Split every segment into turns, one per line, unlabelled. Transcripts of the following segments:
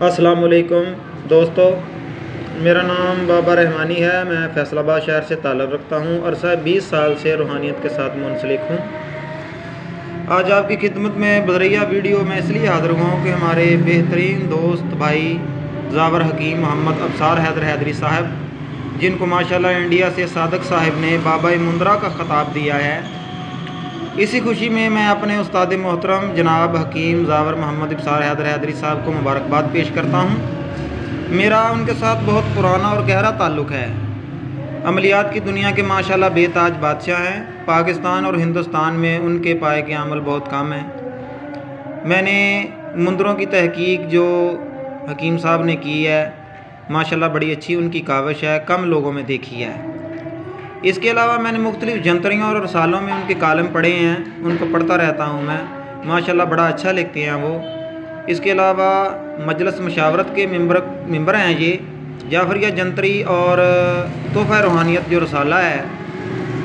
السلام علیکم دوستو، میرا نام بابا رحمانی ہے۔ میں فیصل آباد شہر سے تعلق رکھتا ہوں۔ عرصہ 20 سال سے روحانیت کے ساتھ منسلک ہوں۔ آج آپ کی خدمت میں بذریعہ ویڈیو میں اس لیے حاضر ہوا ہوں کہ ہمارے بہترین دوست بھائی زاور حکیم محمد ابصار حیدر حیدری صاحب، جن کو ماشاءاللہ انڈیا سے صادق صاحب نے بابا مندرا کا خطاب دیا ہے، اسی خوشی میں میں اپنے استاد محترم جناب حکیم زاور محمد ابصار حیدر حیدری صاحب کو مبارکباد پیش کرتا ہوں۔ میرا ان کے ساتھ بہت پرانا اور گہرا تعلق ہے۔ عملیات کی دنیا کے ماشاءاللہ بے تاج بادشاہ ہیں۔ پاکستان اور ہندوستان میں ان کے پائے کے عمل بہت کم ہیں۔ میں نے مندروں کی تحقیق جو حکیم صاحب نے کی ہے، ماشاءاللہ بڑی اچھی ان کی کاوش ہے، کم لوگوں میں دیکھی ہے۔ اس کے علاوہ میں نے مختلف جنتریوں اور رسالوں میں ان کے کالم پڑھے ہیں، ان کو پڑھتا رہتا ہوں میں، ماشاءاللہ بڑا اچھا لکھتے ہیں وہ۔ اس کے علاوہ مجلس مشاورت کے ممبر ہیں یہ، جعفریہ جنتری اور تحفہ روحانیت جو رسالہ ہے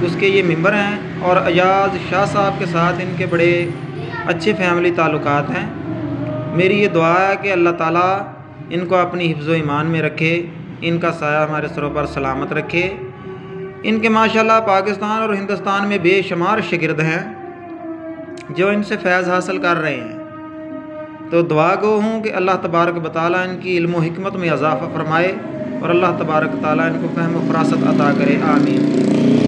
اس کے یہ ممبر ہیں، اور اجاز شاہ صاحب کے ساتھ ان کے بڑے اچھے فیملی تعلقات ہیں۔ میری یہ دعا ہے کہ اللہ تعالیٰ ان کو اپنی حفظ و ایمان میں رکھے، ان کا سایہ ہمارے سروں پر سلامت رکھے۔ ان کے ماشاءاللہ پاکستان اور ہندوستان میں بے شمار شاگرد ہیں جو ان سے فیض حاصل کر رہے ہیں، تو دعا گو ہوں کہ اللہ تبارک و تعالیٰ ان کی علم و حکمت میں اضافہ فرمائے، اور اللہ تبارک و تعالیٰ ان کو فہم و فراست عطا کرے، آمین۔